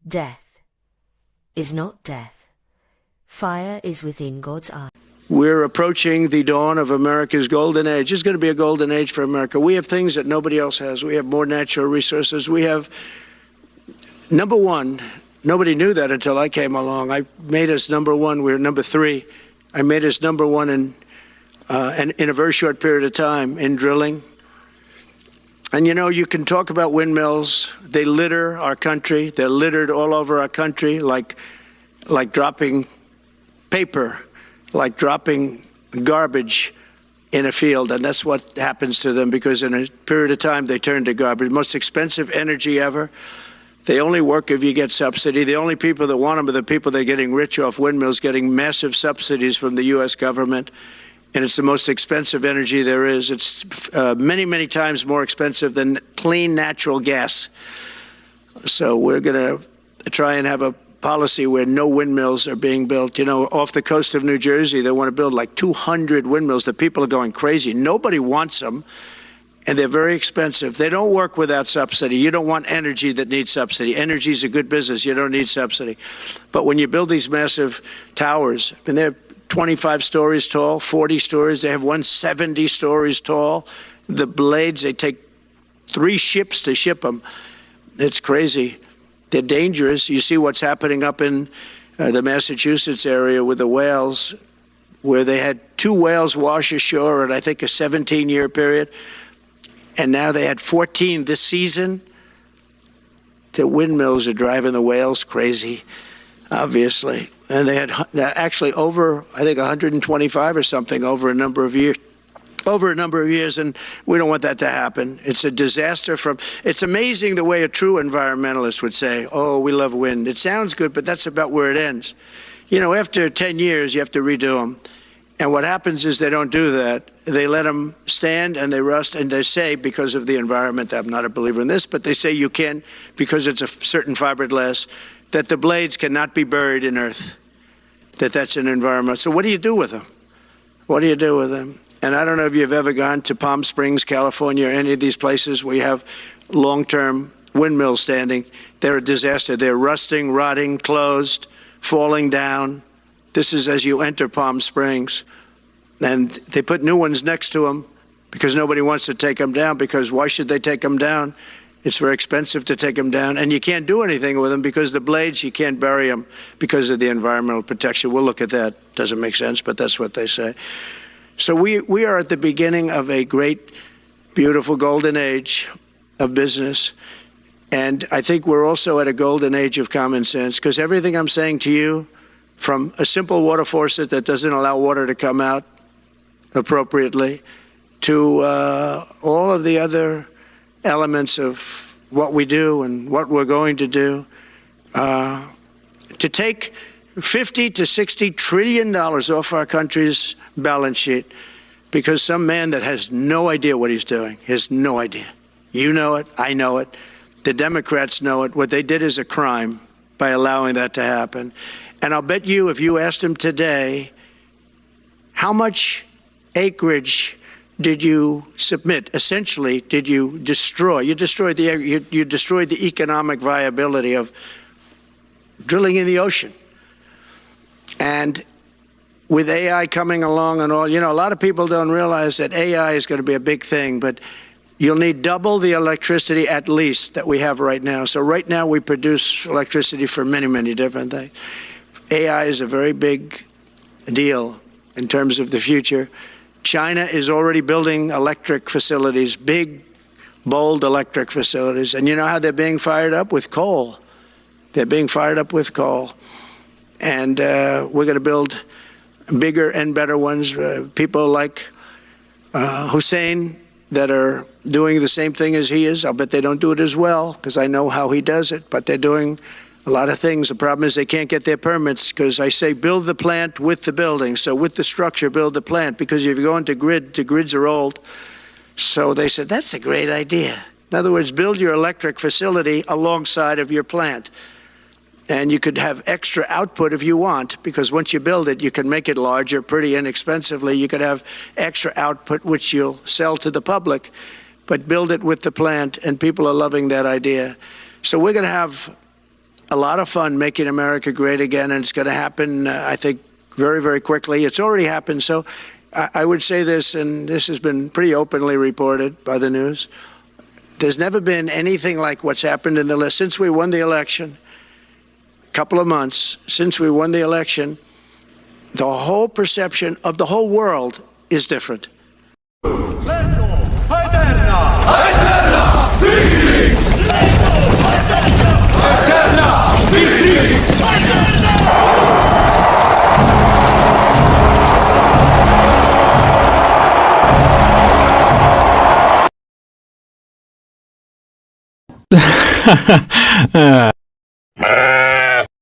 Death is not death. Fire is within God's eye. We're approaching the dawn of America's golden age. It's going to be a golden age for America. We have things that nobody else has. We have more natural resources. We have, number one, nobody knew that until I came along. I made us number one. We're number three. I made us number one in a very short period of time in drilling. And you know, you can talk about windmills. They litter our country. They're littered all over our country like dropping paper, like dropping garbage in a field. And that's what happens to them, because in a period of time they turn to garbage. Most expensive energy ever. They only work if you get subsidy. The only people that want them are the people that are getting rich off windmills, getting massive subsidies from the U.S. government. And it's the most expensive energy there is. It's many, many times more expensive than clean natural gas. So we're going to try and have a policy where no windmills are being built. You know, off the coast of New Jersey, they want to build like 200 windmills. The people are going crazy. Nobody wants them, and they're very expensive. They don't work without subsidy. You don't want energy that needs subsidy. Energy is a good business. You don't need subsidy. But when you build these massive towers, and they're 25 stories tall, 40 stories. They have 170 stories tall. The blades, they take 3 ships to ship them. It's crazy. They're dangerous. You see what's happening up in the Massachusetts area with the whales, where they had 2 whales wash ashore in, I think, a 17-year period. And now they had 14 this season. The windmills are driving the whales crazy, obviously. And they had actually over, I think, 125 or something over a number of years. And we don't want that to happen. It's a disaster. It's amazing the way a true environmentalist would say, oh, we love wind. It sounds good, but that's about where it ends. You know, after 10 years, you have to redo them. And what happens is they don't do that. They let them stand and they rust, and they say, because of the environment, I'm not a believer in this, but they say you can't, because it's a certain fiberglass, that the blades cannot be buried in earth, that's an environment. So what do you do with them? What do you do with them? And I don't know if you've ever gone to Palm Springs, California, or any of these places where you have long-term windmills standing. They're a disaster. They're rusting, rotting, closed, falling down. This is as you enter Palm Springs. And they put new ones next to them because nobody wants to take them down, because why should they take them down? It's very expensive to take them down, and you can't do anything with them because the blades, you can't bury them because of the environmental protection. We'll look at that. Doesn't make sense, but that's what they say. So we are at the beginning of a great, beautiful golden age of business, and I think we're also at a golden age of common sense, because everything I'm saying to you, from a simple water faucet that doesn't allow water to come out appropriately, to all of the other elements of what we do and what we're going to do, to take $50 to $60 trillion off our country's balance sheet because some man that has no idea what he's doing, has no idea. You know it, I know it, the Democrats know it. What they did is a crime by allowing that to happen. And I'll bet you, if you asked him today, how much acreage did you submit? Essentially, did you destroy? You destroyed the economic viability of drilling in the ocean. And with AI coming along and all, you know, a lot of people don't realize that AI is going to be a big thing, but you'll need double the electricity at least that we have right now. So right now we produce electricity for many, many different things. AI is a very big deal in terms of the future. China is already building electric facilities, big, bold electric facilities. And you know how they're being fired up? With coal. They're being fired up with coal. And we're going to build bigger and better ones. People like Hussein that are doing the same thing as he is. I'll bet they don't do it as well, because I know how he does it. But they're doing a lot of things. The problem is they can't get their permits, because I say build the plant with the building. So with the structure, build the plant, because if you go into grid, the grids are old. So they said, that's a great idea. In other words, build your electric facility alongside of your plant. And you could have extra output if you want, because once you build it, you can make it larger pretty inexpensively. You could have extra output, which you'll sell to the public, but build it with the plant, and people are loving that idea. So we're going to have a lot of fun making America great again, and it's going to happen, I think, very, very quickly. It's already happened. So I would say this, and this has been pretty openly reported by the news. There's never been anything like what's happened in the list since we won the election. A couple of months since we won the election, the whole perception of the whole world is different.